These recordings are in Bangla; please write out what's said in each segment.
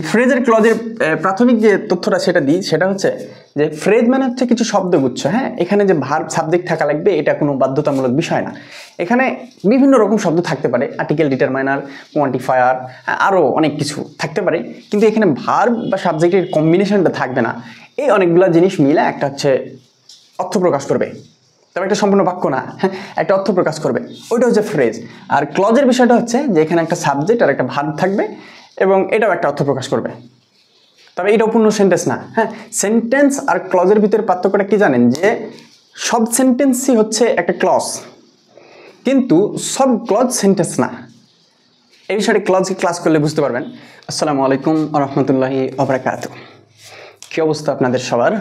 ফ্রেজের ক্লজের প্রাথমিক যে তথ্যটা সেটা দিই, সেটা হচ্ছে যে ফ্রেজ মানে হচ্ছে কিছু শব্দগুচ্ছ। হ্যাঁ, এখানে যে ভার্ব সাবজেক্ট থাকা লাগবে এটা কোনো বাধ্যতামূলক বিষয় না। এখানে বিভিন্ন রকম শব্দ থাকতে পারে, আর্টিকেল, ডিটারমাইনার, কোয়ান্টিফায়ার, আরও অনেক কিছু থাকতে পারে, কিন্তু এখানে ভার্ব বা সাবজেক্টের কম্বিনেশনটা থাকবে না। এই অনেকগুলো জিনিস মিলে একটা হচ্ছে অর্থ প্রকাশ করবে, তবে একটা সম্পূর্ণ বাক্য না, হ্যাঁ, একটা অর্থ প্রকাশ করবে, ওইটা হচ্ছে ফ্রেজ। আর ক্লজের বিষয়টা হচ্ছে যে এখানে একটা সাবজেক্ট আর একটা ভার্ব থাকবে এবং এটাও একটা অর্থ প্রকাশ করবে, তবে এটাও পূর্ণ সেন্টেন্স না। হ্যাঁ, সেন্টেন্স আর ক্লজের ভিতরে পার্থক্যটা কি জানেন, যে সব সেন্টেন্সই হচ্ছে একটা ক্লজ, কিন্তু সব ক্লজ সেন্টেন্স না। এই বিষয়টা ক্লাস করলে বুঝতে পারবেন। আসসালামু আলাইকুম ওয়া রাহমাতুল্লাহি ওয়া বারাকাতুহু। কী অবস্থা আপনাদের সবার?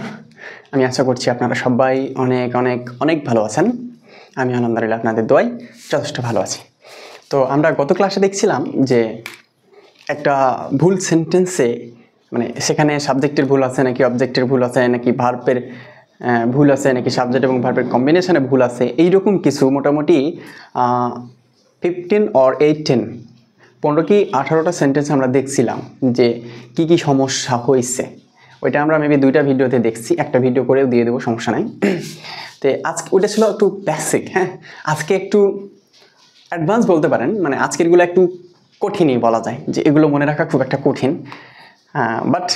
আমি আশা করছি আপনারা সবাই অনেক অনেক অনেক ভালো আছেন। আমি আলহামদুলিল্লাহ আপনাদের দোয়ায় যথেষ্ট ভালো আছি। তো আমরা গত ক্লাসে দেখছিলাম যে একটা ভুল সেন্টেন্সে মানে সেখানে সাবজেক্টের ভুল আছে নাকি অবজেক্টের ভুল আছে নাকি ভার্বের ভুল আছে নাকি সাবজেক্ট এবং ভার্বের কম্বিনেশনে ভুল আছে, এইরকম কিছু মোটামুটি 15 or 18 15 কি 18টা সেন্টেন্স আমরা দেখছিলাম যে কি কি সমস্যা হয়েছে। ওইটা আমরা মেবি 2টা ভিডিওতে দেখছি, একটা ভিডিও করেও দিয়ে দেবো, সমস্যা নাই। তো আজকে ওইটা ছিল একটু বেসিক। হ্যাঁ, আজকে একটু অ্যাডভান্স বলতে পারেন, মানে আজকেরগুলো একটু কঠিনই বলা যায়, যে এগুলো মনে রাখা খুব একটা কঠিন। বাট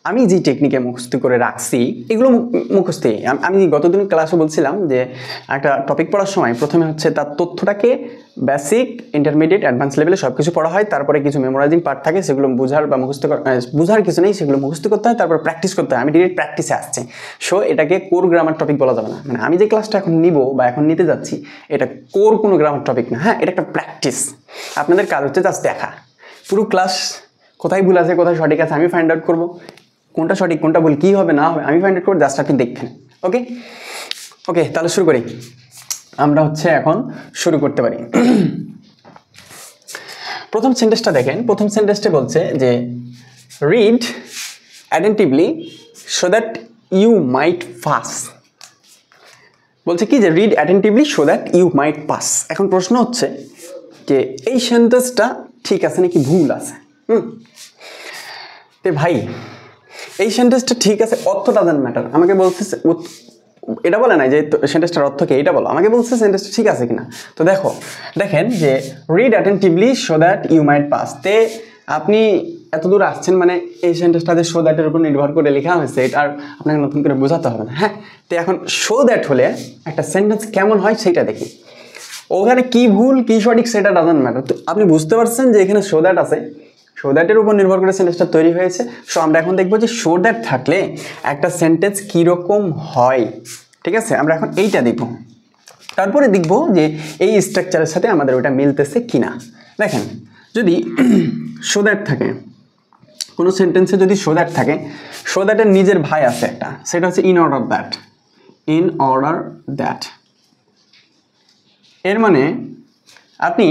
আমি যে টেকনিকে মুখস্থ করে রাখছি এগুলো মুখস্থই। আমি গতদিন ক্লাসে বলছিলাম যে একটা টপিক পড়ার সময় প্রথমে হচ্ছে তার তথ্যটাকে বেসিক, ইন্টারমিডিয়েট, অ্যাডভান্স লেভেলে সব কিছু পড়া হয়, তারপরে কিছু মেমোরাইজিং পার্ট থাকে, সেগুলো বোঝার বা মুখস্থ বোঝার কিছু নেই, সেগুলো মুখস্থ করতে হয়, তারপর প্র্যাকটিস করতে হয়। আমি ডিরেক্ট প্র্যাকটিসে আসছি, সো এটাকে কোর গ্রামার টপিক বলা যাবে না। মানে আমি যে ক্লাসটা এখন নিব বা এখন নিতে যাচ্ছি এটা কোর কোনো গ্রামার টপিক না। হ্যাঁ, এটা একটা প্র্যাকটিস। আপনাদের কাজ হচ্ছে জাস্ট দেখা, পুরো ক্লাস কোথায় ভুল আছে কোথায় সঠিক আছে আমি ফাইন্ড আউট করবো, কোনটা সঠিক কোনটা ভুল কী হবে না হবে আমি ফাইন্ড আউট করে জাস্ট আপনি দেখেন। ওকে ওকে, তাহলে শুরু করি। আমরা হচ্ছে এখন শুরু করতে পারি। প্রথম সেন্টেন্সটা দেখেন। প্রথম সেন্টেন্সটা বলছে যে read attentively so that you might pass. বলছে কি যে read attentively so that you might pass. এখন প্রশ্ন হচ্ছে যে এই সেন্টেন্সটা ঠিক আছে নাকি ভুল আছে। তো ভাই এই সেন্টেন্সটা ঠিক আছে, অর্থ ডাজন্ট ম্যাটার। আমাকে বলছে এটা বলে না যে সেন্টেন্সটার অর্থ কি, এটা বলো। আমাকে বলছে সেন্টেন্সটা ঠিক আছে কিনা। তো দেখেন যে read attentively so that you might pass, তে আপনি এত দূর আসছেন, মানে এই সেন্টেন্সটাতে সো দ্যাটের উপর নির্ভর করে লেখা হয়েছে, এটা আর আপনাকে নতুন করে বোঝাতে হবে না। হ্যাঁ, তো এখন সো দ্যাট হলে একটা সেন্টেন্স কেমন হয় সেটা দেখি। ওখানে কি ভুল কি সঠিক সেটা ডাজন্ট ম্যাটার। তো আপনি বুঝতে পারছেন যে এখানে সো দ্যাট আছে, সো দ্যাটের উপর নির্ভর করে সেন্টেন্সটা তৈরি হয়েছে। সো আমরা এখন দেখবো যে সো দ্যাট থাকলে একটা সেন্টেন্স কীরকম হয়। ঠিক আছে, আমরা এখন এইটা দেখব, তারপরে দেখব যে এই স্ট্রাকচারের সাথে আমাদের ওইটা মিলতেছে কিনা। দেখেন, যদি সো দ্যাট থাকে কোনো সেন্টেন্সে, যদি সো দ্যাট থাকে, সো দ্যাটের নিজের ভাই আছে একটা, সেটা হচ্ছে in order that. In order that এর মানে আপনি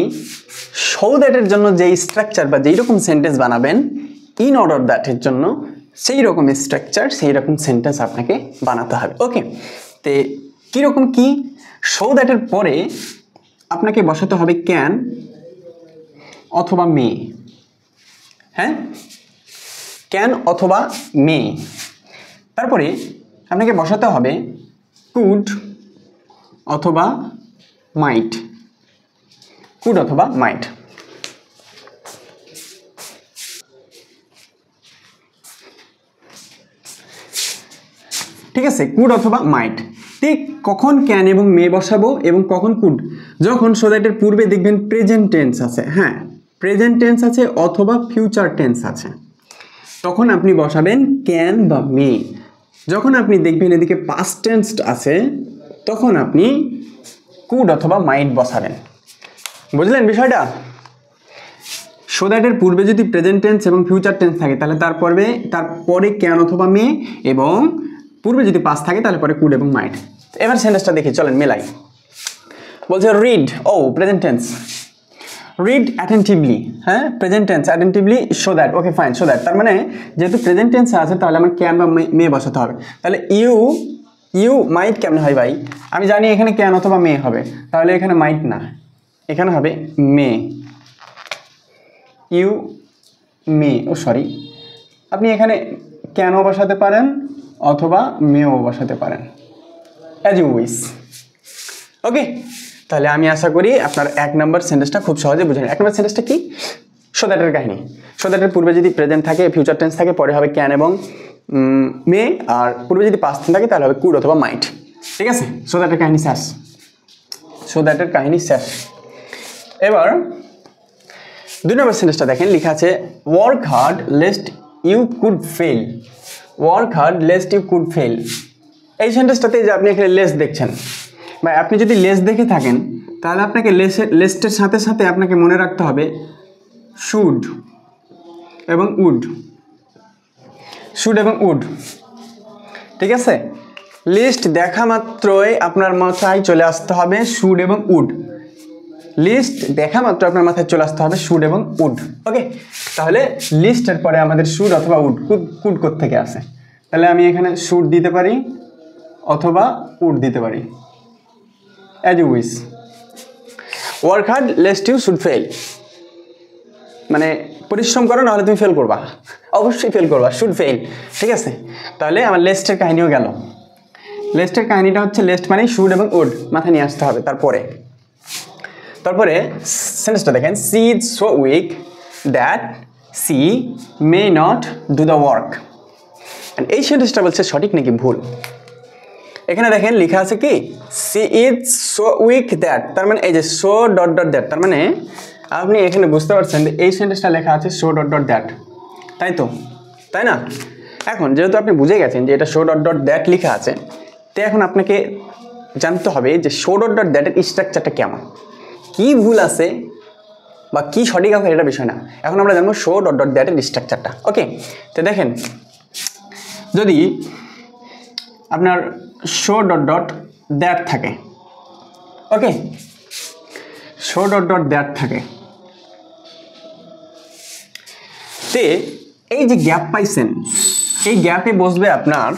সো দ্যাটের জন্য যেই স্ট্রাকচার বা যেই রকম সেন্টেন্স বানাবেন, ইন অর্ডার দ্যাটের জন্য সেই রকম স্ট্রাকচার সেই রকম সেন্টেন্স আপনাকে বানাতে হবে। ওকে, তো কীরকম কি, সো দ্যাটের পরে আপনাকে বসাতে হবে ক্যান অথবা মে। হ্যাঁ, ক্যান অথবা মে। তারপরে আপনাকে বসাতে হবে কুড অথবা মাইট। কুড অথবা মাইট। ঠিক আছে, কুড অথবা মাইট। ঠিক কখন ক্যান এবং মে বসাবো এবং কখন কুড, যখন সো দ্যাটের পূর্বে দেখবেন প্রেজেন্ট টেন্স আছে। হ্যাঁ, প্রেজেন্ট টেন্স আছে অথবা ফিউচার টেন্স আছে, তখন আপনি বসাবেন ক্যান বা মে। যখন আপনি দেখবেন এদিকে পাস্ট টেন্স আছে, তখন আপনি কুড অথবা মাইট বসাবেন। বুঝলেন বিষয়টা? সো দ্যাটের পূর্বে যদি প্রেজেন্ট টেন্স এবং ফিউচার টেন্স থাকে তাহলে তারপরে ক্যান অথবা মে, এবং পূর্বে যদি পাস থাকে তাহলে পরে কুড এবং মাইট। এবার সেন্টেন্সটা দেখি, চলেন মেলাই। বলছে রিড, ও প্রেজেন্ট টেন্স, রিড অ্যাটেন্টিভলি। হ্যাঁ, present tense attentively so that. Okay fine, so that তার মানে যেহেতু প্রেজেন্ট টেন্স আছে তাহলে আমার ক্যান বা মে বসাতে হবে। তাহলে ইউ মাইট কেমন হয় ভাই? আমি জানি এখানে ক্যান অথবা মে হবে, তাহলে এখানে মাইট না, এখানে হবে মে। ইউ মে, ও সরি, আপনি এখানে ক্যানও বসাতে পারেন অথবা মেও বসাতে পারেন, অ্যাজ ইউ উইশ। ওকে, তাহলে আমি আশা করি আপনার 1 নম্বর সেন্টেন্সটা খুব সহজে বুঝে নেন। 1 নম্বর সেন্টেন্সটা কি? সো দ্যাটের কাহিনী। সো দ্যাটের পূর্বে যদি প্রেজেন্ট থাকে, ফিউচার টেন্স থাকে, পরে হবে ক্যান এবং মে, আর পূর্বে যদি পাস্ট টেন্স থাকে তাহলে হবে কুড অথবা মাইট। ঠিক আছে, সো দ্যাটের কাহিনী শেষ। সো দ্যাটের কাহিনী শেষ। এবার 2 নম্বর সেন্টেন্সটা দেখেন, লেখা আছে work hard lest you could fail. Work hard lest you could fail. এই সেন্টেন্সটাতে যে আপনি এখানে লেস দেখছেন, বা আপনি যদি লেস দেখে থাকেন তাহলে আপনাকে লেস্টের সাথে সাথে আপনাকে মনে রাখতে হবে শুড এবং উড। শুড এবং উড, ঠিক আছে? লিস্ট দেখা মাত্রই আপনার মাথায় চলে আসতে হবে শুড এবং উড। লিস্ট দেখা মাত্র আপনার মাথায় চলে আসতে হবে শুড এবং উড। ওকে, তাহলে লিস্টের পরে আমাদের শুড অথবা উড, কুড কোত্থেকে আসে? তাহলে আমি এখানে শুড দিতে পারি অথবা উড দিতে পারি, as you wish. Work hard lest you should fail, মানে পরিশ্রম করো নাহলে তুমি ফেল করবা, অবশ্যই ফেল করবা, শুড ফেল। ঠিক আছে, তাহলে আমার লেস্টের কাহিনীও গেল। লেস্টের কাহিনীটা হচ্ছে লেস্ট মানে শুড এবং উড মাথায় নিয়ে আসতে হবে। তারপরে সেন্টেন্সটা দেখেন, she is so weak that she may not do the work. এই সেন্টেন্সটা বলছে সঠিক নাকি ভুল? এখানে দেখেন লেখা আছে কি, she is so weak that, তার মানে এই যে সো ডট ডট দ্যাট, তার মানে আপনি এখানে বুঝতে পারছেন যে এই সেন্টেন্সটা লেখা আছে সো ডট ডট দ্যাট, তাই তো, তাই না? এখন যেহেতু আপনি বুঝে গেছেন যে এটা সো ডট ডট দ্যাট লেখা আছে, তো এখন আপনাকে জানতে হবে যে সো ডট ডট দ্যাটের স্ট্রাকচারটা কেমন, কি ভুল আছে বা কি সঠিক আছে এটা বিষয় না। এখন আমরা জানবো শো ডট ডট দ্যাটের স্ট্রাকচারটা। ওকে, তো দেখেন যদি আপনার শো ডট ডট দ্যাট থাকে, ওকে, শো ডট ডট দ্যাট থাকে, তে এই যে গ্যাপ পাইছেন, এই গ্যাপে বসবে আপনার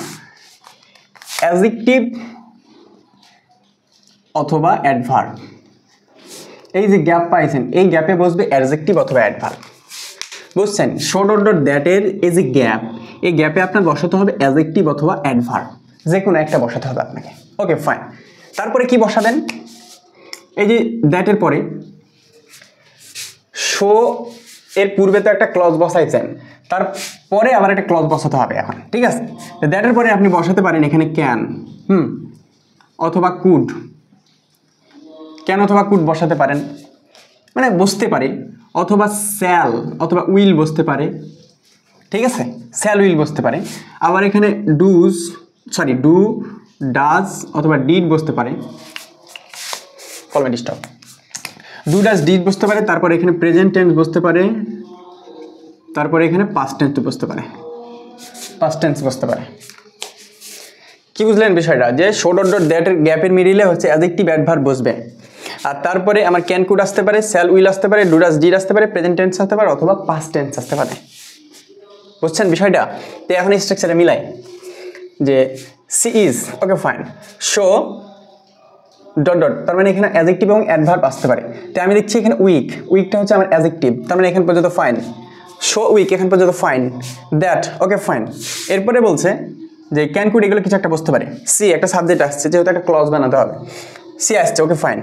অ্যাডজেক্টিভ অথবা অ্যাডভার্ব। এই যে গ্যাপ পাইছেন, এই গ্যাপে বসবে অ্যাডজেক্টিভ অথবা অ্যাডভার্ব, বুঝছেন? শো ডট ডট দ্যাটের এই যে গ্যাপ, এই গ্যাপে আপনার বসাতে হবে অ্যাডজেক্টিভ অথবা অ্যাডভার্ব, যে কোনো একটা বসাতে হবে আপনাকে। ওকে ফাইন, তারপরে কি বসাবেন? এই যে দ্যাটের পরে শো এর পূর্বে তো একটা ক্লজ বসাইছেন, তারপরে আবার একটা ক্লজ বসাতে হবে এখন, ঠিক আছে? দ্যাটের পরে আপনি বসাতে পারেন এখানে ক্যান, অথবা কুড। ক্যান অথবা কুড বসাতে পারেন, মানে বসতে পারে, অথবা স্যাল অথবা উইল বসতে পারে, ঠিক আছে? স্যাল উইল বসতে পারে। আবার এখানে ডু ডাজ অথবা ডিড বসতে পারে, format stop. Do does did বসতে পারে, তারপরে এখানে প্রেজেন্ট টেন্স বসতে পারে, তারপরে এখানে পাস্ট টেন্স বসতে পারে, পাস্ট টেন্স বসতে পারে। কি বুঝলেন বিষয়টা? যে শো ডট ডট দ্যাটের গ্যাপের মিডিলে হচ্ছে অ্যাডজেক্টিভ অ্যাডভার্ব বসবে, আর তারপরে আমার ক্যান কুড আসতে পারে, স্যাল উইল আসতে পারে, ডু ডাজ ডিড আসতে পারে, প্রেজেন্ট টেন্স আসতে পারে, অথবা পাস্ট টেন্স আসতে পারে। বুঝছেন বিষয়টা? তো এখন এই স্ট্রাকচারে মিলাই যে she is, okay fine, so dot dot, তার মানে এখানে অ্যাডজেক্টিভ এবং অ্যাডভার্ব আসতে পারে। তো আমি দেখছি এখানে উইকটা হচ্ছে আমার অ্যাডজেক্টিভ, তার মানে এখান পর্যন্ত ফাইন। শো উইক এখান পর্যন্ত ফাইন। That, okay fine. এরপরে বলছে যে ক্যান কুড এগুলো কিছু একটা বসতে পারে। সি একটা সাবজেক্ট আসছে, যেহেতু একটা ক্লজ বানাতে হবে, সি আসছে, ওকে ফাইন।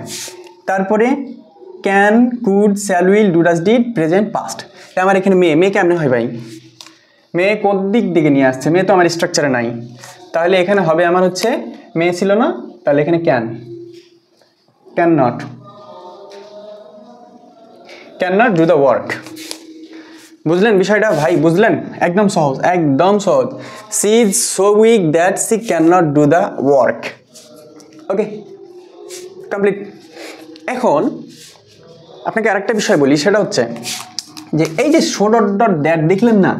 তারপরে can could shall will do does did present past. আমার এখানে মেয়ে কেমনে হয় ভাই? মেয়ে কোন দিক দিকে নিয়ে আসছে? মেয়ে তো আমার স্ট্রাকচারে নাই, তাহলে এখানে হবে আমার হচ্ছে মেয়ে ছিল না, তাহলে এখানে can not do the work. বুঝলেন বিষয়টা ভাই? বুঝলেন? একদম সহজ, একদম সহজ। She is so weak that she can not do the work. Okay, complete. এখন আপনাকে আরেকটা বিষয় বলি, সেটা হচ্ছে যে এই যে শো ডট ডট দ্যাট দেখলেন না,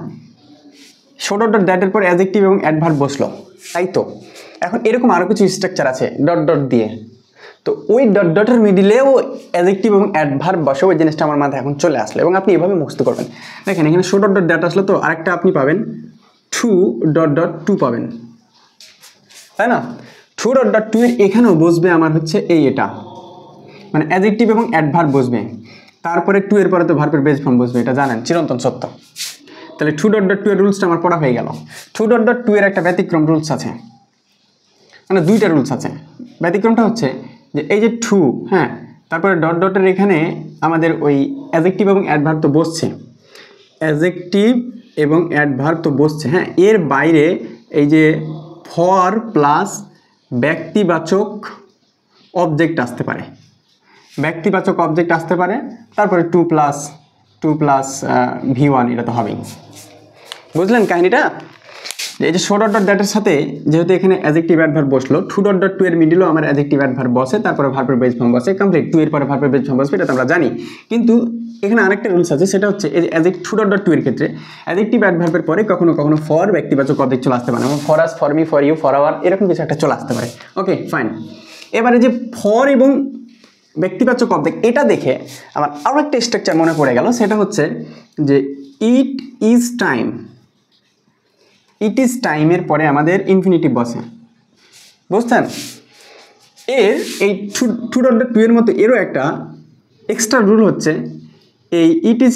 শো ডট ডট দ্যাটের পর অ্যাডজেক্টিভ এবং অ্যাডভার্ব বসলো, তাই তো? এখন এরকম আরও কিছু স্ট্রাকচার আছে ডট ডট দিয়ে, তো ওই ডট ডটের মিডিলেও অ্যাডজেক্টিভ এবং অ্যাডভার্ব বসে, ওই জিনিসটা আমার মাথায় এখন চলে আসলো এবং আপনি এভাবে মুখস্থ করবেন। দেখেন এখানে শো ডট ডট দ্যাট আসলো, তো আরেকটা আপনি পাবেন টু ডট ডট টু পাবেন, তাই না? টু ডট ডট টু এর এখানেও বসবে আমার হচ্ছে এটা, মানে অ্যাডজেক্টিভ এবং অ্যাডভার্ব বসবে, তারপরে টু এর পরে তো ভার্বের বেস ফর্ম বসবে, এটা জানেন, চিরন্তন সত্য। তাহলে 2.2 এর রুলসটা আমার পড়া হয়ে গেল। 2.2 এর একটা ব্যতিক্রম রুলস আছে, মানে দুইটা রুলস আছে। ব্যতিক্রমটা হচ্ছে যে এই যে টু, হ্যাঁ, তারপরে ডট ডটের এখানে আমাদের ওই অ্যাডজেক্টিভ এবং অ্যাডভার্ব তো বসছে, অ্যাডজেক্টিভ এবং অ্যাডভার্ব তো বসছে, হ্যাঁ, এর বাইরে এই যে ফর প্লাস ব্যক্তিবাচক অবজেক্ট আসতে পারে, ব্যক্তিবাচক অবজেক্ট আসতে পারে, তারপরে টু প্লাস V1, এটা তো হবেই। বুঝলেন কাহিনীটা? এই যে শো ডট ডট দ্যাটের সাথে যেহেতু এখানে অ্যাডজেক্টিভ অ্যাডভার্ব বসলো, 2.2 এর মিডিলেও আমার অ্যাডজেক্টিভ অ্যাডভার্ব বসে, তারপরে ভার্বের বেস ফর্ম বসে, কমপ্লিট। 2 এর পরে ভার্বের বেস ফর্ম বসবে, এটা তো আমরা জানি। কিন্তু এখানে আরেকটা রুলস আছে, সেটা হচ্ছে এই যে 2.2 এর ক্ষেত্রে অ্যাডজেক্টিভ অ্যাডভার্বের পরে কখনো কখনো ফর ব্যক্তিবাচক অবজেক্ট চলে আসতে পারে, এবং for us, for me, for you, for our, এরকম কিছু একটা চলে আসতে পারে। Okay fine. এবারে যে ফর এবং ব্যক্তিবাচক অবজেক্ট, এটা দেখে আমার আরও একটা স্ট্রাকচার মনে পড়ে গেল, সেটা হচ্ছে যে it is time. It is টাইমের পরে আমাদের ইনফিনিটিভ বসে, বুঝছেন? এর এই 2.2 এর মতো এরও একটা এক্সট্রা রুল হচ্ছে, এই ইট ইজ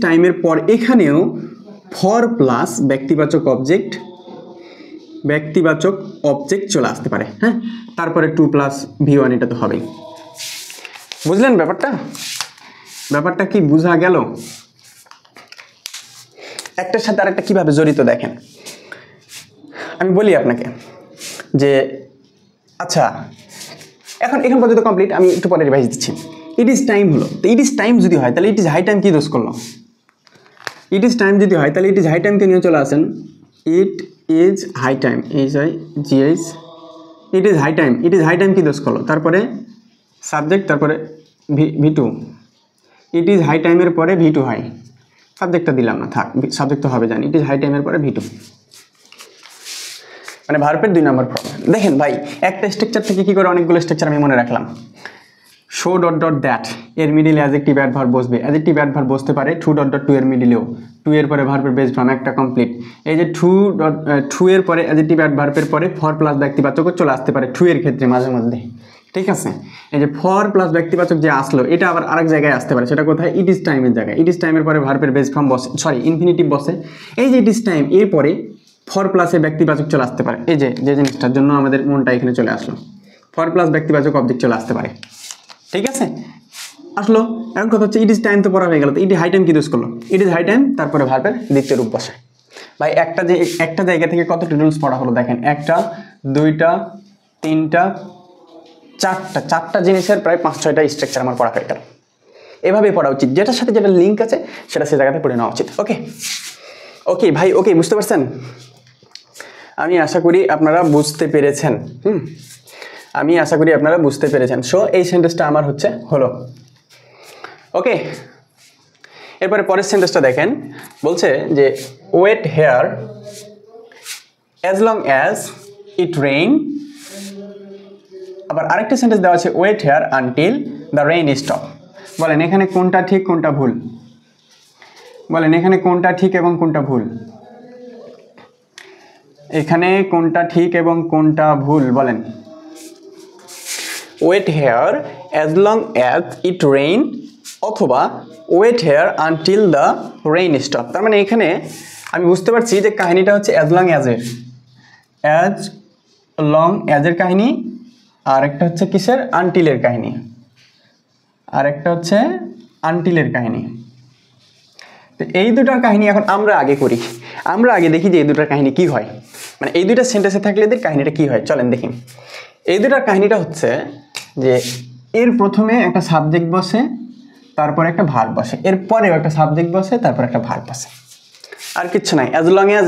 টাইমের পর এখানেও ফর প্লাস ব্যক্তিবাচক অবজেক্ট চলে আসতে পারে, হ্যাঁ, তারপরে 2 প্লাস V1, এটা তো হবেই। বুঝলেন ব্যাপারটা কি বোঝা গেল? একটার সাথে আরেকটা কিভাবে জড়িত দেখেন। আমি বলি আপনাকে যে আচ্ছা, এখন পর্যন্ত কমপ্লিট, আমি একটু পরে রিভাইজ দিচ্ছি। ইট ইজ টাইম হলো, তো ইট ইজ টাইম যদি হয় তাহলে ইট ইজ হাই টাইম কি দোষ করলো? ইট ইজ টাইম যদি হয় তাহলে ইট ইজ হাই টাইমকে নিয়ে চলে আসেন। It is high time, HIGH, it is high time কি দোষ করলো? তারপরে সাবজেক্ট, তারপরে V2। ইট ইজ হাই টাইমের পরে V2 হয়, সাবজেক্টটা দিলাম না, থাক, সাবজেক্ট তো হবে জানি। ইট ইজ হাই টাইমের পরে V2, মানে ভার্বের 2 নম্বর ফর্ম। দেখেন ভাই, একটা স্ট্রাকচার থেকে কি করে অনেকগুলো স্ট্রাকচার আমি মনে রাখলাম। শো ডট ডট দ্যাট এর মিডিলে অ্যাডজেক্টিভ অ্যাডভার্ব বসবে, অ্যাডজেক্টিভ অ্যাডভার্ব বসতে পারে 2.2 এর মিডিলেও, 2 এর পরে ভার্বের বেস ফর্ম, একটা কমপ্লিট। এই যে 2 এর পরে অ্যাডজেক্টিভ অ্যাডভার্বের পরে ফর প্লাস ব্যক্তিবাচকও চলে আসতে পারে 2 এর ক্ষেত্রে মাঝে মধ্যে, ঠিক আছে? এই যে ফর প্লাস ব্যক্তিবাচক যে আসলো, এটা আবার আরেক জায়গায় আসতে পারে, সেটা কোথায়? ইট ইজ টাইমের জায়গায়। ইট ইজ টাইমের পরে ভার্বের বেস ফর্ম বসে, ইনফিনিটিভ বসে। এই যে ইট ইজ টাইম, এরপরে ফর প্লাসে ব্যক্তিবাচক চলে আসতে পারে, এই যে জিনিসটার জন্য আমাদের মনটা এখানে চলে আসলো, ফর প্লাস ব্যক্তিবাচক অবজেক্ট চলে আসতে পারে, ঠিক আছে? আসলো। এখন কথা হচ্ছে ইট ইজ টাইম তো পড়া হয়ে গেল, তো ইট ইজ হাই টাইম কি দোষ করলো? ইট ইজ হাই টাইম, তারপরে ভার্বের দ্বিতীয় রূপ বসে। ভাই একটা জায়গা থেকে কতটা রুলস পড়া হলো দেখেন, 1টা 2টা 3টা 4টা জিনিসের প্রায় 5-6টা স্ট্রাকচার আমার পড়া হয়ে গেল। এভাবেই পড়া উচিত, যেটার সাথে যেটা লিঙ্ক আছে সেটা সে জায়গাতে পড়ে নেওয়া উচিত। ওকে ভাই, ওকে, বুঝতে পারছেন? আমি আশা করি আপনারা বুঝতে পেরেছেন। সো এই সেন্টেন্সটা আমার হলো। ওকে, এরপরে পরের সেন্টেন্সটা দেখেন, বলছে যে wait here as long as it rain. আবার আরেকটা সেন্টেন্স দেওয়া আছে, wait here until the rain stop. বলেন এখানে কোনটা ঠিক কোনটা ভুল? বলেন এখানে কোনটা ঠিক এবং কোনটা ভুল? এখানে কোনটা ঠিক এবং কোনটা ভুল বলেন? Wait here as long as it rain অথবা wait here until the rain stop. তার মানে এখানে আমি বুঝতে পারছি যে কাহিনীটা হচ্ছে অ্যাজ লং অ্যাজের কাহিনী, আর একটা হচ্ছে কিসের? আনটিলের কাহিনী, তো এই দুটার কাহিনী এখন আমরা আগে দেখি যে এই দুটার কাহিনী কি হয়, মানে এই দুইটা সেন্টেন্সে থাকলে এদের কাহিনীটা কি হয়, চলেন দেখি। এই দুটার কাহিনীটা হচ্ছে যে এর প্রথমে একটা সাবজেক্ট বসে, তারপর একটা ভার্ব বসে, এরপরেও একটা সাবজেক্ট বসে, তারপর একটা ভার্ব বসে, আর কিচ্ছু নাই। অ্যাজ লং অ্যাজ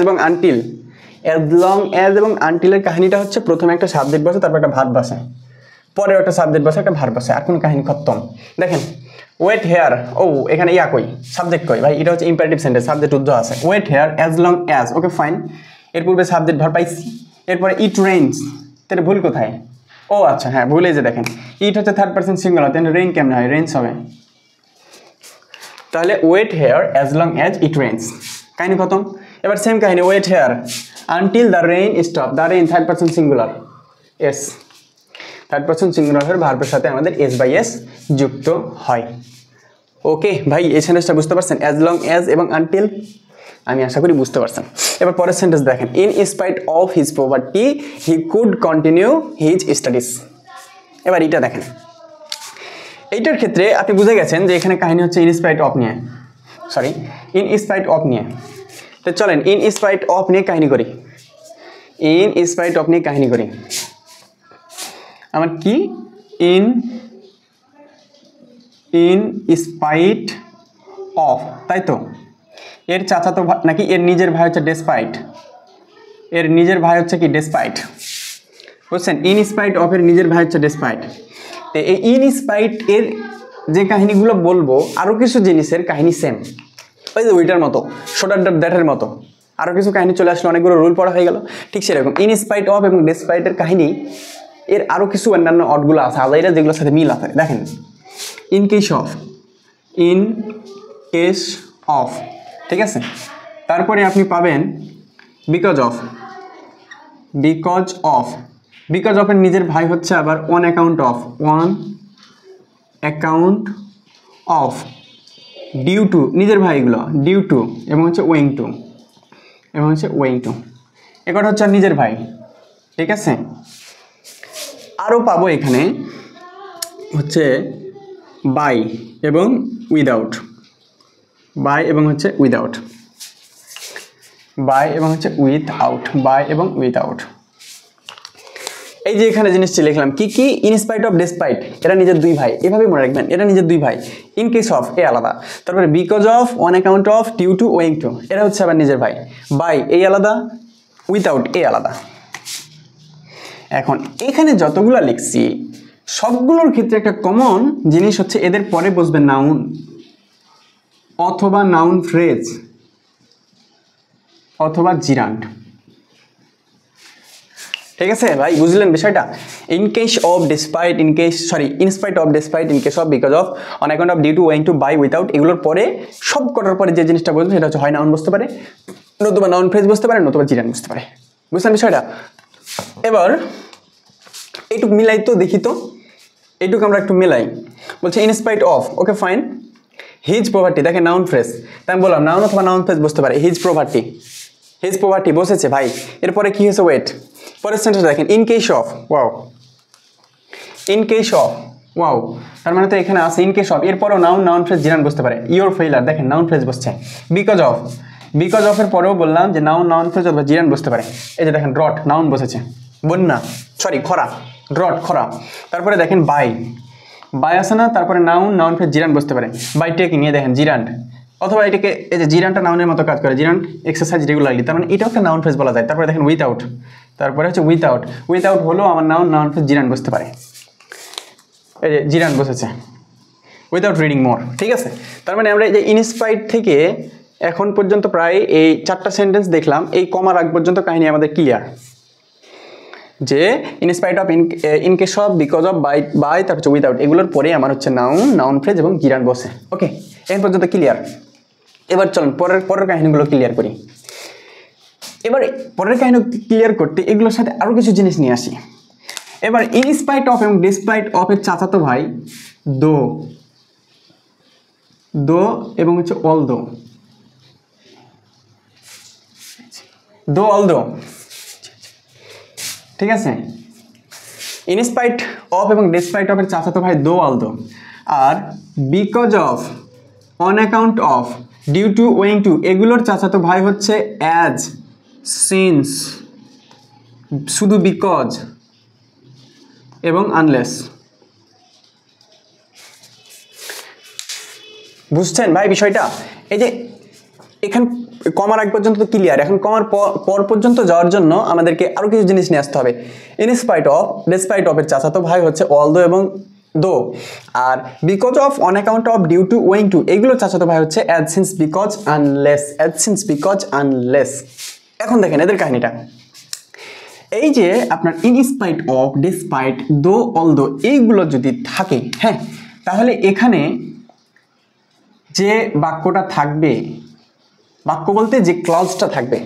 এবং আনটিলের কাহিনীটা হচ্ছে প্রথমে একটা সাবজেক্ট বসে, তারপর একটা ভার্ব বসে, পরেও একটা সাবজেক্ট বসে, একটা ভার্ব বসে, আর কোন কাহিনী খতম। দেখেন ওয়েট হেয়ার, এখানে কই সাবজেক্ট কই? ভাই এটা হচ্ছে ইম্পারেটিভ সেন্টেন্স, সাবজেক্ট উদ্ধ আছে। Wait here as long as, okay fine, এর পূর্বে সাবজেক্ট ভার্ব পাইছি, এরপরে ইট রেইনস, তাহলে ভুল কোথায়? আচ্ছা হ্যাঁ, ভুল এই যে দেখেন, ইট হচ্ছে থার্ড পারসন সিঙ্গুলার, তাহলে রেইন কেমন হয়? রেইনস হবে। তাহলে wait here as long as it rains, কাহিনী খতম। এবার সেম কাহিনী, wait here until the rain stop, the rain third person singular, S, third person সিঙ্গুলারের ভার্বের সাথে আমাদের S/S যুক্ত হয়। ওকে ভাই, এই সেন্টেন্সটা বুঝতে পারছেন? অ্যাজ লং অ্যাজ এবং আনটিল, আমি আশা করি বুঝতে পারছেন। এবার পরের সেন্টেন্স দেখেন, in spite of his poverty he could continue his studies. এবার এটা দেখেন, এইটার ক্ষেত্রে আপনি বুঝে গেছেন যে এখানে কাহিনী হচ্ছে ইন স্পাইট অফ নিয়ে, সরি ইন স্পাইট অফ নিয়ে। তো চলেন ইন স্পাইট অফ নিয়ে কাহিনী করি, ইন স্পাইট অফ নিয়ে কাহিনী করি। আমার কি ইন স্পাইট অফ, তাই তো? এর চাচাতো নাকি এর নিজের ভাই হচ্ছে ডেসপাইট, এর নিজের ভাই হচ্ছে কি ডেসপাইট, বুঝছেন? ইন স্পাইট অফ এর নিজের ভাই হচ্ছে ডেসপাইট। তো এই ইন স্পাইট এর যে কাহিনীগুলো বলবো আরও কিছু জিনিসের কাহিনী সেম, ওই যে ওইটার মতো, সোডার দ্যাটের মতো আরও কিছু কাহিনী চলে আসলো, অনেকগুলো রুল পড়া হয়ে গেল। ঠিক সেরকম ইন স্পাইট অফ এবং ডেসপাইটের কাহিনী এর আরও কিছু অন্যান্য অর্ডগুলো আছে আলাদা, যেগুলোর সাথে মিল আছে। দেখেন in case of, in case of, ঠিক আছে? তারপরে আপনি পাবেন because of, because of, because অফের নিজের ভাই হচ্ছে আবার on account of, on account of, due to, নিজের ভাই এগুলো ডিউ টু এবং হচ্ছে ওয়িং টু, এবং হচ্ছে ওয়িং টু, এগুলো হচ্ছে আর নিজের ভাই, ঠিক আছে? আরও পাবো এখানে হচ্ছে বাই এবং উইদাউট, বাই এবং হচ্ছে উইদাউট, বাই এবং হচ্ছে উইথআউট, বাই এবং উইথআউট। এই যে এখানে জিনিসটি লিখলাম কি কি, ইন স্পাইট অফ ডেসপাইট এরা নিজের দুই ভাই, এভাবেই মনে রাখবেন, এরা নিজের দুই ভাই। ইন কেস অফ এ আলাদা, তারপরে because of, on account of, due to, owing to এরা হচ্ছে আবার নিজের ভাই। বাই এই আলাদা, উইথআউট এ আলাদা। এখন এখানে যতগুলো লিখছি সবগুলোর ক্ষেত্রে একটা কমন জিনিস হচ্ছে এদের পরে বসবে নাউন অথবা নাউন ফ্রেজ অথবা জিরান্ড, ঠিক আছে ভাই? বুঝলেন বিষয়টা? In case of, despite, in case sorry in spite of, despite, in case of, because of, on account of, due to, owing to, by, without এগুলোর পরে সব কটার পরে যে জিনিসটা বলবে সেটা হচ্ছে হয় নাউন বসতে পারে, নতুবা নাউন ফ্রেজ বসতে পারে, নতুবা জিরান্ড বসতে পারে। বুঝলেন বিষয়টা? এবার এইটুকু মিলাই তো দেখি, তো এইটুকু আমরা একটু মিলাই। বলছে in spite of, okay fine, his poverty, দেখেন নাউন ফ্রেজ, তাই আমি বললাম নাউন অথবা নাউন ফ্রেজ বসতে পারে। হিজ পভার্টি, হিজ পভার্টি বসেছে ভাই। এরপরে কি হয়েছে? ওয়েট, পরের সেন্টেন্স দেখেন in case of, wow, in case of, wow, তার মানে তো এখানে আছে ইন কেস অফ, এরপরেও নাউন, নাউন ফ্রেজ জিরান বসতে পারে। ইওর ফেইলার, দেখেন নাউন ফ্রেজ বসছে। বিকজ অফ, বিকজ অফের পরেও বললাম যে নাউন, নাউন ফ্রেজ অথবা জিরান বসতে পারে। এই যে দেখেন ড্রট, নাউন বসেছে, বন্যা, সরি খরা, ড্রট খরা। তারপরে দেখেন বাই, বাই আসে না, তারপরে নাউন, নাউন ফ্রেজ জিরান বসতে পারে। বাই টেকিং, এ দেখেন জিরান্ড, অথবা এটাকে এই যে জিরানটা নাউনের মতো কাজ করে, জিরান এক্সারসাইজ রেগুলারলি, তার মানে এটাও একটা নাউন ফ্রেজ বলা যায়। তারপরে দেখেন উইথআউট, তারপরে হচ্ছে উইথআউট, উইথআউট হলেও আমার নাউন, নাউন ফ্রেজ জিরান বসতে পারে। এই যে জিরান বসেছে, উইথআউট রিডিং মোর, ঠিক আছে? তার মানে আমরা এই যে ইনস্পাইট থেকে এখন পর্যন্ত প্রায় এই 4টা সেন্টেন্স দেখলাম, এই কমার আগ পর্যন্ত কাহিনী আমাদের ক্লিয়ার, যে in spite of, in case of, because of, by, by, তারপর হচ্ছে উইথআউট এগুলোর পরে আমার হচ্ছে নাউন, নাউন ফ্রেজ এবং জিরান বসে। ওকে, এখন পর্যন্ত ক্লিয়ার। এবার চলুন পরের কাহিনীগুলো ক্লিয়ার করি। এবার পরের কাহিনী ক্লিয়ার করতে এগুলোর সাথে আরও কিছু জিনিস নিয়ে আসি। এবার ইন স্পাইট অফ এবং ডিসপাইট অফ এর চাচাতো ভাই দো, দো এবং হচ্ছে অল দো, দো অল দো, ঠিক আছে? ইন স্পাইট অফ এবং ডিসপাইট অফ এর চাচাতো ভাই দো অল দো, আর because of, on account of, due to, owing to এগুলোর চাচাতো ভাই হচ্ছে অ্যাজ, সিন্স, শুধু বিকজ এবং আনলেস। বুঝছেন ভাই বিষয়টা? এই যে এখান কমার আগ পর্যন্ত তো ক্লিয়ার, এখন কমার পর পর্যন্ত যাওয়ার জন্য আমাদেরকে আরও কিছু জিনিস নিয়ে আসতে হবে। In spite of, despite of এর চাচাতো ভাই হচ্ছে অল দো এবং দো, আর because of, on account of, due to, owing to এগুলোর চাচাতো ভাই হচ্ছে as, since, because, unless, as, since, because, unless. এখন দেখেন এদের কাহিনীটা, এই যে আপনার in spite of, despite, though, although এইগুলো যদি থাকে, হ্যাঁ, তাহলে এখানে যে বাক্যটা থাকবে, বাক্য বলতে যে ক্লজটা থাকবে,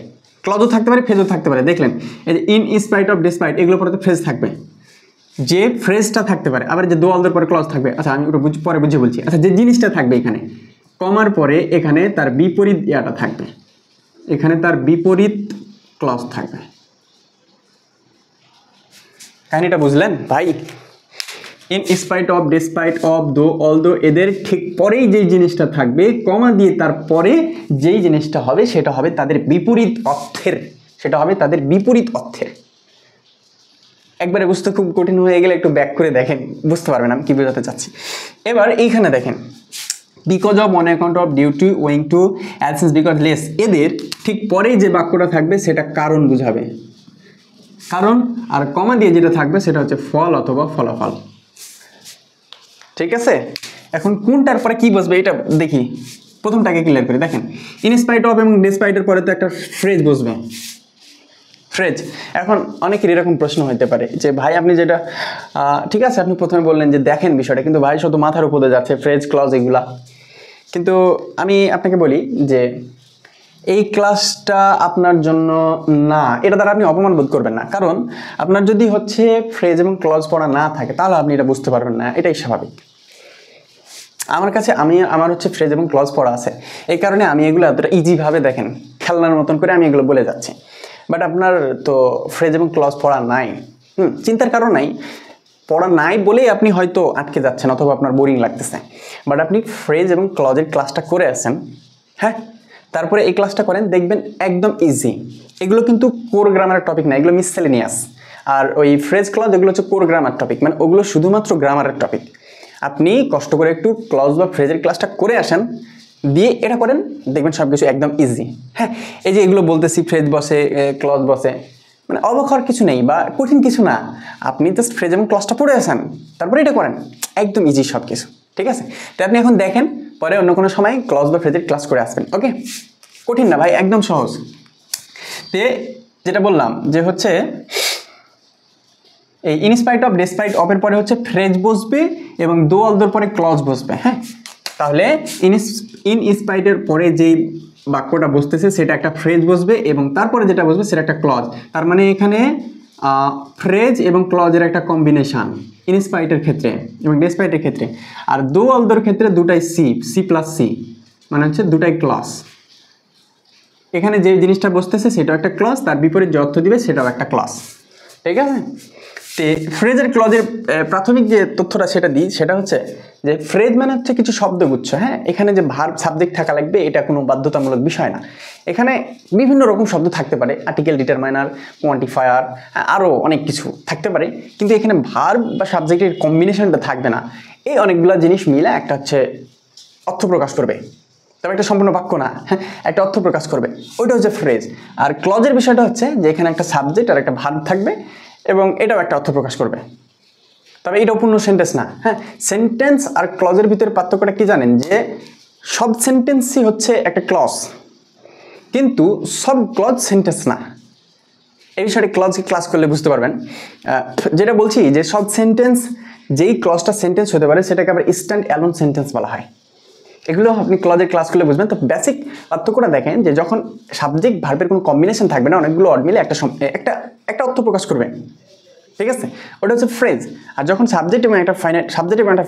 ক্লজও থাকতে পারে, ফ্রেজও থাকতে পারে। দেখলেন এই যে ইন স্পাইট অফ, ডিসপাইট এগুলোর পরে তো ফ্রেজ থাকবে, যে ফ্রেজটা থাকতে পারে, আবার যে দোয়ালদের পরে ক্লজ থাকবে, আচ্ছা আমি ওটা পরে বুঝে বলছি। আচ্ছা, যে জিনিসটা থাকবে এখানে কমার পরে এখানে তার বিপরীত ইয়াটা থাকবে, এখানে তার বিপরীত ক্লজ থাকবে। কাহিনীটা বুঝলেন ভাই? In spite of, despite of, দো, অলদো, এদের ঠিক পরেই যেই জিনিসটা থাকবে কমা দিয়ে তারপরে যেই জিনিসটা হবে সেটা হবে তাদের বিপরীত অর্থের, সেটা হবে তাদের বিপরীত অর্থের। একবারে বুঝতে খুব কঠিন হয়ে গেলে একটু ব্যাক করে দেখেন, বুঝতে পারবেন আমি কি বোঝাতে চাচ্ছি। এবার এইখানে দেখেন because of, on account of, due to, owing to, as since, because, lest, এদের ঠিক পরেই যে বাক্যটা থাকবে সেটা কারণ বুঝাবে, কারণ। আর কমা দিয়ে যেটা থাকবে সেটা হচ্ছে ফল অথবা ফলাফল। ঠিক আছে, এখন কোনটার পরে কি বসবে এটা দেখি। প্রথমটাকে ক্লিয়ার করি। দেখেন ইনস্পাইট অফ এবং ডিসপাইটের পরে তো একটা ফ্রেজ বসবে, ফ্রেজ। এখন অনেকের এরকম প্রশ্ন হতে পারে যে ভাই আপনি যেটা ঠিক আছে আপনি প্রথমে বললেন যে দেখেন বিষয়টা, কিন্তু ভাই শুধু মাথার উপরে যাচ্ছে ফ্রেজ ক্লজ এগুলা। কিন্তু আমি আপনাকে বলি যে এই ক্লাসটা আপনার জন্য না, এটা দ্বারা আপনি অপমান বোধ করবেন না। কারণ আপনার যদি হচ্ছে ফ্রেজ এবং ক্লজ পড়া না থাকে তাহলে আপনি এটা বুঝতে পারবেন না, এটাই স্বাভাবিক। আমার কাছে আমার হচ্ছে ফ্রেজ এবং ক্লজ পড়া আছে, এই কারণে আমি এগুলো এতটা ইজিভাবে দেখেন খেলনার মতন করে আমি এগুলো বলে যাচ্ছি। বাট আপনার তো ফ্রেজ এবং ক্লজ পড়া নাই, চিন্তার কারণ নাই, পড়া নাই বলেই আপনি হয়তো আটকে যাচ্ছেন অথবা আপনার বোরিং লাগতেছে। বাট আপনি ফ্রেজ এবং ক্লজের ক্লাসটা করে আসেন, হ্যাঁ, তারপরে এই ক্লাসটা করেন, দেখবেন একদম ইজি। এগুলো কিন্তু কোর গ্রামারের টপিক না, এগুলো মিসসেলেনিয়াস। আর ওই ফ্রেজ ক্লজ এগুলো হচ্ছে কোর গ্রামার টপিক, মানে ওগুলো শুধুমাত্র গ্রামারের টপিক। আপনি কষ্ট করে একটু ক্লজ বা ফ্রেজের ক্লাসটা করে আসেন, দিয়ে এটা করেন, দেখবেন সব কিছু একদম ইজি। হ্যাঁ, এই যে এগুলো বলতেছি ফ্রেজ বসে, ক্লজ বসে, মানে অবাক হওয়ার কিছু নেই বা কঠিন কিছু না। আপনি জাস্ট ফ্রেজ এবং ক্লজটা পড়ে আসেন, তারপরে এটা করেন, একদম ইজি সব কিছু। ঠিক আছে, তো আপনি এখন দেখেন, পরে অন্য কোনো সময় ক্লজ বা ফ্রেজের ক্লাস করে আসবেন। ওকে, কঠিন না ভাই, একদম সহজ। তে যেটা বললাম যে হচ্ছে এই ইনস্পাইট অফ, ডিসপাইট অফের পরে হচ্ছে ফ্রেজ বসবে এবং দো অলদোর পরে ক্লজ বসবে। হ্যাঁ, তাহলে ইন স্পাইটের পরে যেই বাক্যটা বসতেছে সেটা একটা ফ্রেজ বসবে এবং তারপরে যেটা বসবে সেটা একটা ক্লজ। তার মানে এখানে ফ্রেজ এবং ক্লজের একটা কম্বিনেশন ইনস্পাইটের ক্ষেত্রে এবং ডিসপাইটের ক্ষেত্রে। আর দো অলদোর ক্ষেত্রে দুটাই সি প্লাস সি, মানে হচ্ছে দুটাই ক্লজ। এখানে যে জিনিসটা বসতেছে সেটাও একটা ক্লজ, তার বিপরীত যে অর্থ দিবে সেটাও একটা ক্লজ। ঠিক আছে, তো ফ্রেজের ক্লজের প্রাথমিক যে তথ্যটা সেটা দিই, সেটা হচ্ছে যে ফ্রেজ মানে হচ্ছে কিছু শব্দগুচ্ছ। হ্যাঁ, এখানে যে ভার্ব সাবজেক্ট থাকা লাগবে এটা কোনো বাধ্যতামূলক বিষয় না। এখানে বিভিন্ন রকম শব্দ থাকতে পারে, আর্টিকেল, ডিটারমাইনার, কোয়ান্টিফায়ার, আরও অনেক কিছু থাকতে পারে, কিন্তু এখানে ভার্ব বা সাবজেক্টের কম্বিনেশনটা থাকবে না। এই অনেকগুলো জিনিস মিলে একটা হচ্ছে অর্থ প্রকাশ করবে, তবে একটা সম্পূর্ণ বাক্য না, হ্যাঁ, একটা অর্থ প্রকাশ করবে, ওইটা হচ্ছে ফ্রেজ। আর ক্লজের বিষয়টা হচ্ছে যে এখানে একটা সাবজেক্ট আর একটা ভার্ব থাকবে এবং এটাও একটা অর্থ প্রকাশ করবে, তবে এটাও পূর্ণ সেন্টেন্স না। হ্যাঁ, সেন্টেন্স আর ক্লজের ভিতরে পার্থক্যটা কি জানেন, যে সব সেন্টেন্সই হচ্ছে একটা ক্লজ, কিন্তু সব ক্লজ সেন্টেন্স না। এই বিষয়টা ক্লাস করলে বুঝতে পারবেন। যেটা বলছি যে সব সেন্টেন্স, যেই ক্লজটা সেন্টেন্স হতে পারে সেটাকে আবার স্ট্যান্ড অ্যালোন সেন্টেন্স বলা হয়। এগুলো আপনি ক্লজের ক্লাস করলে বুঝবেন। তো বেসিক পার্থক্যটা দেখেন যে যখন সাবজেক্ট ভার্বের কোনো কম্বিনেশন থাকবে না, অনেকগুলো ওয়ার্ড মিলে একটা অর্থ প্রকাশ করবে। ঠিক আছে, ওটা হচ্ছে ফ্রেজ। আর যখন সাবজেক্ট এবং একটা সাবজেক্ট এবং একটা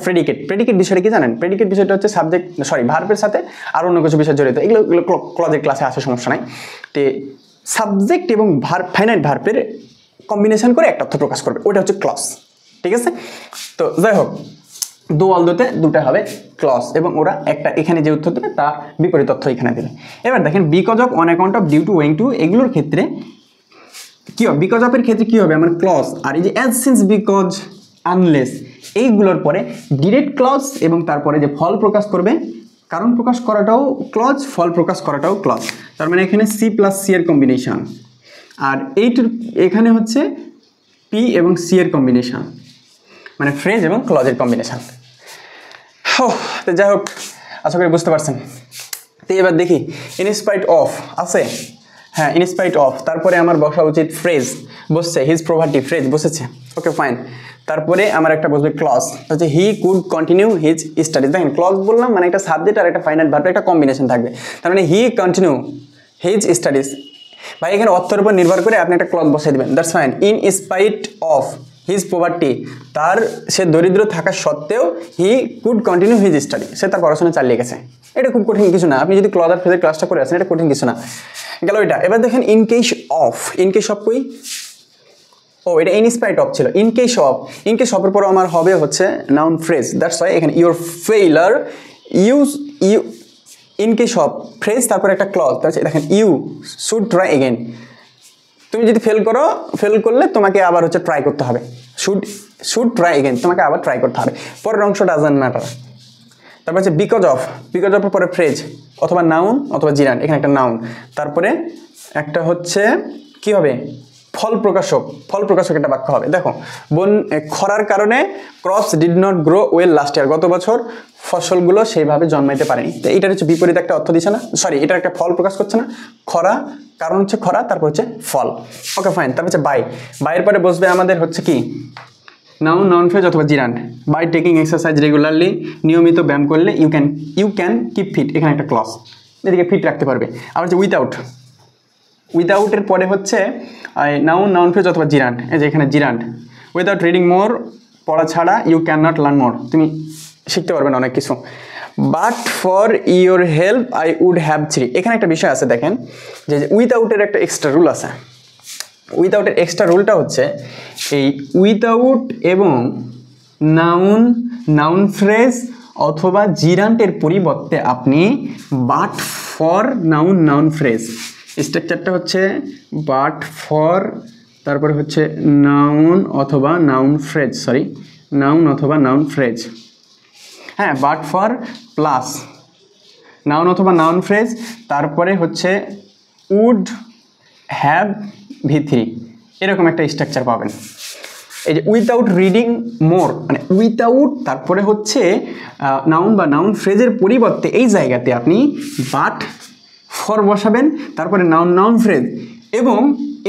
প্রেডিকেট বিষয়টা কি জানেন? প্রেডিকেট বিষয়টা হচ্ছে ভার্বের সাথে আর অন্য কিছু বিষয় জড়িত। এগুলো ক্লজের ক্লাসে আসে, সমস্যা নাই। তো সাবজেক্ট এবং ফাইনাইট ভার্বের কম্বিনেশন করে একটা অর্থ প্রকাশ করবে, ওটা হচ্ছে ক্লজ। ঠিক আছে, তো যাই হোক, দো অলদোতে দুটা হবে ক্লজ এবং ওরা একটা এখানে যে উত্তর দেবে তার বিপরীত তথ্য এখানে দেবে। এবার দেখেন because of, on account of, due to, owing to, এগুলোর ক্ষেত্রে কি হবে? বিকজ অফের ক্ষেত্রে কি হবে? আমার ক্লজ। আর এই যে অ্যাজ, সিন্স, বিকজ, আনলেস, এইগুলোর পরে ডিরেক্ট ক্লজ এবং তারপরে যে ফল প্রকাশ করবে, কারণ প্রকাশ করাটাও ক্লজ, ফল প্রকাশ করাটাও ক্লজ। তার মানে এখানে সি প্লাস সি এর কম্বিনেশন, আর এখানে হচ্ছে পি এবং সি এর কম্বিনেশন, মানে ফ্রেজ এবং ক্লজের কম্বিনেশন। তো যাই হোক, আশা করি বুঝতে পারছেন। তো এবার দেখি ইনস্পাইট অফ আছে, হ্যাঁ ইনস্পাইট অফ, তারপরে আমার বসা উচিত ফ্রেজ, বসছে হিজ প্রভার্টি, ফ্রেজ বসেছে, ওকে ফাইন। তারপরে আমার একটা বসবে ক্লজ, হচ্ছে হি কুড কন্টিনিউ হিজ স্টাডিজ। দেখেন ক্লজ বললাম মানে একটা সাবজেক্ট আর একটা ফাইনাইট ভার্বের একটা কম্বিনেশন থাকবে, তার মানে হি কন্টিনিউ হিজ স্টাডিজ। ভাই এখানে অর্থের উপর নির্ভর করে আপনি একটা ক্লজ বসিয়ে দেবেন, that's fine. In spite of, his poverty, তার সে দরিদ্র থাকা সত্ত্বেও he could continue his study, সে তার পড়াশোনা চালিয়ে গেছে। এটা খুব কঠিন কিছু না, আপনি যদি ক্লজ আর ফ্রেজের ক্লাসটা করে আসেন এটা কঠিন কিছু না। গেল এটা। এবার দেখেন in case of, in case of কই, ও এটা ইনস্পাইট অফ ছিল। In case of, in case অফের পর আমার হবে হচ্ছে নাউন ফ্রেজ, দ্যাটস ওয়াই এখানে your failure use you, in case of phrase তারপর একটা ক্লজ, দেখেন ইউ শুড ট্রাই এগেন, তুমি যদি ফেল করলে তোমাকে আবার হচ্ছে ট্রাই করতে হবে, শুড ট্রাই এগেন, তোমাকে আবার ট্রাই করতে হবে। পরের অংশ ডাজন্ট ম্যাটার। তারপর হচ্ছে বিকজ অফ, বিকজ অফের পরে ফ্রেজ অথবা নাউন অথবা জিরান্ড, এখানে একটা নাউন, তারপরে একটা হচ্ছে কি হবে ফল প্রকাশক, ফল প্রকাশক একটা বাক্য হবে। দেখো খরার কারণে crops did not grow well last year, গত বছর ফসলগুলো সেইভাবে জন্মাইতে পারেনি। তো এইটার হচ্ছে বিপরীত একটা অর্থ দিচ্ছে না, সরি এটার একটা ফল প্রকাশ করছে না, খরা, কারণ হচ্ছে খরা, তারপর হচ্ছে ফল। Okay fine. তারপর হচ্ছে বাই, বাইয়ের পরে বসবে আমাদের হচ্ছে কি নাউন, নাউন ফ্রেজ অথবা gerund. By taking exercise regularly, নিয়মিত ব্যায়াম করলে ইউ ক্যান কিপ ফিট, এখানে একটা ক্লজ, এদিকে ফিট রাখতে পারবে। আবার হচ্ছে উইদাউট, উইদাউটের পরে হচ্ছে নাউন, নাউন ফ্রেজ অথবা জিরান্ড, এই যে এখানে জিরান্ড। উইদাউট রিডিং মোর, পড়া ছাড়া you can not learn more, তুমি শিখতে পারবে না অনেক কিছু। But for your help I would have three, এখানে একটা বিষয় আছে দেখেন যে উইদাউটের একটা এক্সট্রা রুল আছে। উইদাউটের এক্সট্রা রুলটা হচ্ছে এই উইদাউট এবং নাউন, নাউন ফ্রেজ অথবা জিরান্টের পরিবর্তে আপনি but for noun, noun phrase, স্ট্রাকচারটা হচ্ছে বাট ফর, তারপরে হচ্ছে নাউন অথবা নাউন ফ্রেজ, সরি নাউন অথবা নাউন ফ্রেজ, হ্যাঁ বাট ফর প্লাস নাউন অথবা নাউন ফ্রেজ, তারপরে হচ্ছে উড হ্যাভ V3, এরকম একটা স্ট্রাকচার পাবেন। এই যে উইথাউট রিডিং মোর, মানে উইথাউট তারপরে হচ্ছে নাউন বা নাউন ফ্রেজের পরিবর্তে এই জায়গাতে আপনি বাট ফর বসাবেন, তারপরে নাউন, নাউন ফ্রেজ এবং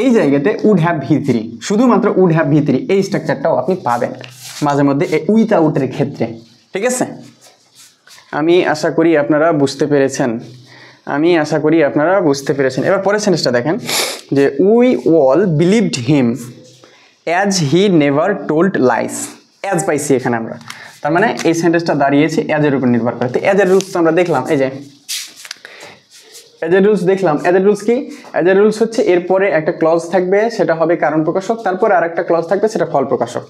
এই জায়গাতে উড হ্যাভ V3, শুধুমাত্র উড হ্যাভ V3, এই স্ট্রাকচারটাও আপনি পাবেন মাঝে মধ্যে এই উইথাউটের ক্ষেত্রে। ঠিক আছে, আমি আশা করি আপনারা বুঝতে পেরেছেন, আমি আশা করি আপনারা বুঝতে পেরেছেন। এবার পরের সেন্টেন্সটা দেখেন যে we all believed him as he never told lies, as পাইছি এখানে আমরা, তার মানে এই সেন্টেন্সটা দাঁড়িয়েছে অ্যাজের উপর নির্ভর করে। তো অ্যাজের রুলস আমরা দেখলাম, এই যে অ্যাজের রুলস দেখলাম। অ্যাজের রুলস কি? অ্যাজের রুলস হচ্ছে এরপরে একটা ক্লজ থাকবে, সেটা হবে কারণ প্রকাশক, তারপরে আর একটা ক্লজ থাকবে, সেটা ফল প্রকাশক।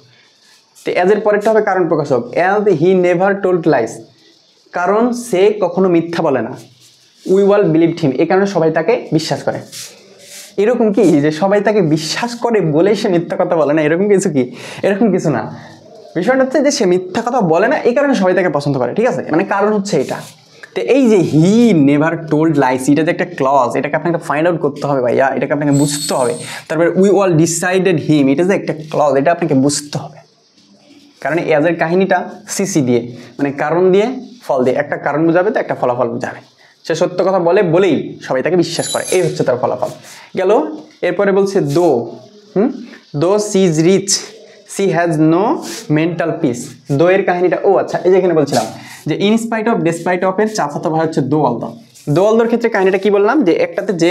তো অ্যাজের পরেরটা হবে কারণ প্রকাশক, as he never told lies, কারণ সে কখনো মিথ্যা বলে না। উই অল বিলিভড হিম, এই কারণে সবাই তাকে বিশ্বাস করে। এরকম কি যে সবাই তাকে বিশ্বাস করে বলে সে মিথ্যা কথা বলে না, এরকম কিছু কি? এরকম কিছু না। বিষয়টা হচ্ছে যে সে মিথ্যা কথা বলে না, এই কারণে সবাই তাকে পছন্দ করে। ঠিক আছে, মানে কারণ হচ্ছে এটা। তো এই যে হি নেভার টোল্ড লাইস, এটা যে একটা ক্লজ, এটাকে আপনাকে ফাইন্ড আউট করতে হবে ভাইয়া, এটাকে আপনাকে বুঝতে হবে। তারপরে উই অল ডিসাইডেড হিম, এটা যে একটা ক্লজ, এটা আপনাকে বুঝতে হবে। কারণ এজের কাহিনীটা সিসি দিয়ে, মানে কারণ দিয়ে ফল দিয়ে, একটা কারণ বোঝাবে তো একটা ফলাফল বোঝাবে। সে সত্য কথা বলেই সবাই তাকে বিশ্বাস করে, এই হচ্ছে তার ফলাফল। গেল। এরপরে বলছে though she is rich she has no mental peace. Though এর কাহিনীটা, ও আচ্ছা, এই যে এখানে বলছিলাম যে ইনস্পাইট অফ ডেসপাইট অফ এর চাচাতো ভাই হচ্ছে দো অলদো। দো অলদোর ক্ষেত্রে কাহিনীটা কি বললাম, যে একটাতে যে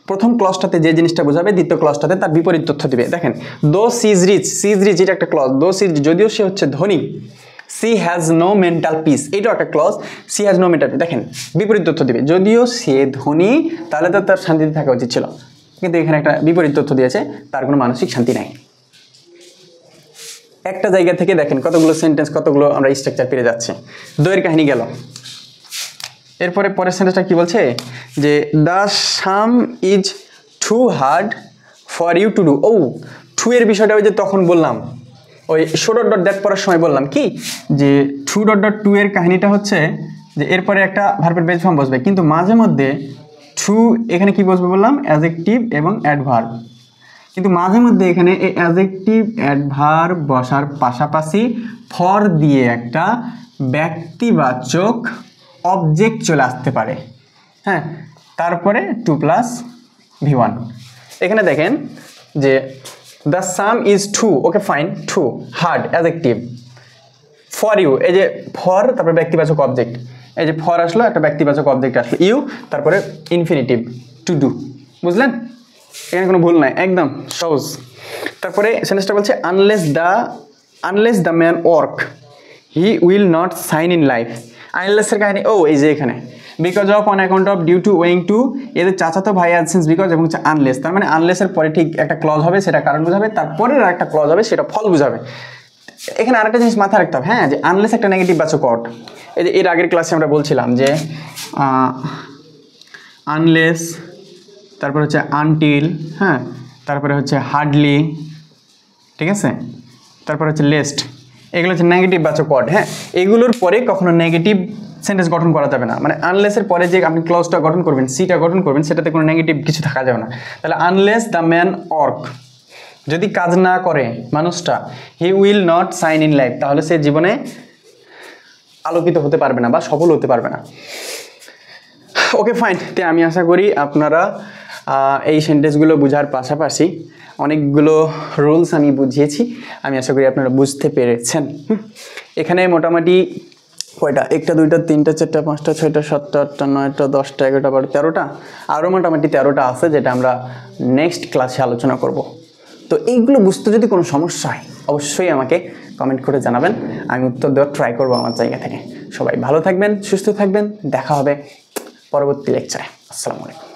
প্রথম ক্লজটাতে যে জিনিসটা বোঝাবে, দ্বিতীয় ক্লজটাতে তার বিপরীত তথ্য দিবে। দেখেন though she is rich, she is rich এটা একটা ক্লজ। দো সি, যদিও সে হচ্ছে ধনী, she has no mental peace, এটাও একটা ক্লজ। She has no mental peace, দেখেন বিপরীত তথ্য দিবে। যদিও সে ধনী, তাহলে তো তার শান্তিতে থাকা উচিত ছিল, কিন্তু এখানে একটা বিপরীত তথ্য দিয়েছে, তার কোনো মানসিক শান্তি নাই। একটা জায়গা থেকে দেখেন কতগুলো সেন্টেন্স, কতগুলো আমরা স্ট্রাকচার পেয়ে যাচ্ছে। দইয়ের কাহিনী গেল। এরপরে পরের সেন্টেন্সটা কি বলছে, যে the sum is too hard for you to do. ও টু এর বিষয়টা ওই যে তখন বললাম, ওই শো ডট ডট দ্যাট পড়ার সময় বললাম কি, যে টু ডট ডট টু এর কাহিনীটা হচ্ছে যে এরপরে একটা ভার্বের বেস ফর্ম বসবে, কিন্তু মাঝে মধ্যে টু এখানে কি বসবে বললাম, অ্যাডজেক্টিভ এবং অ্যাডভার্ব। কিন্তু মাঝে মধ্যে এখানে এই অ্যাডজেক্টিভ অ্যাডভার্ব বসার পাশাপাশি ফর দিয়ে একটা ব্যক্তিবাচক অবজেক্ট চলে আসতে পারে। হ্যাঁ, তারপরে 2 + V1। এখানে দেখেন যে the sum is too, okay fine, too hard adjective, for you, এই যে ফর তারপরে ব্যক্তিবাচক অবজেক্ট, এই যে ফর আসলো, একটা ব্যক্তিবাচক অবজেক্ট আসলো, ইউ, তারপরে ইনফিনিটিভ টু ডু। বুঝলেন? এখানে কোনো ভুল নাই, একদম সহজ। তারপরে সেন্টেন্সটা বলছে unless the man work he will not shine in life. আনলেসের কাহিনী এই যে এখানে because of, on account of, due to, owing to, এদের চাচাতো ভাই অ্যাডসেন্স, বিকজ এবং হচ্ছে আনলেস। তার মানে আনলেসের পরে ঠিক একটা ক্লজ হবে, সেটা কারণ বোঝাবে, তারপরে একটা ক্লজ হবে, সেটা ফল বোঝাবে। এখানে আরেকটা জিনিস মাথায় রাখতে হবে, হ্যাঁ, যে আনলেস একটা নেগেটিভ বাচক ওয়ার্ড। এই যে এর আগের ক্লাসে আমরা বলছিলাম যে আনলেস, তারপরে হচ্ছে আনটিল, হ্যাঁ, তারপরে হচ্ছে হার্ডলি, ঠিক আছে, তারপরে হচ্ছে লেস্ট, এগুলো হচ্ছে নেগেটিভ বাচক ওয়ার্ড। হ্যাঁ, এগুলোর পরে কখনো নেগেটিভ সেন্টেন্স গঠন করা যাবে না। মানে আনলেসের পরে যে আপনি ক্লজটা গঠন করবেন, সিটা গঠন করবেন, সেটাতে কোনো নেগেটিভ কিছু থাকা যাবে না। তাহলে আনলেস দ্য ম্যান ওয়ার্ক, যদি কাজ না করে মানুষটা, he will not shine in life, তাহলে সে জীবনে আলোকিত হতে পারবে না বা সফল হতে পারবে না। Okay fine. তো আমি আশা করি আপনারা এই সেন্টেন্সগুলো বোঝার পাশাপাশি অনেকগুলো রুলস আমি বুঝিয়েছি, আমি আশা করি আপনারা বুঝতে পেরেছেন। এখানে মোটামুটি কয়টা, 1টা 2টা 3টা 4টা 5টা 6টা 7টা 8টা 9টা 10টা 11টা 12টা 13টা, আরও মোটামুটি 13টা আছে, যেটা আমরা নেক্সট ক্লাসে আলোচনা করব। তো এইগুলো বুঝতে যদি কোনো সমস্যা হয় অবশ্যই আমাকে কমেন্ট করে জানাবেন, আমি উত্তর দেওয়ার ট্রাই করবো আমার জায়গা থেকে। সবাই ভালো থাকবেন, সুস্থ থাকবেন, দেখা হবে পরবর্তী লেকচারে। আসসালামু আলাইকুম।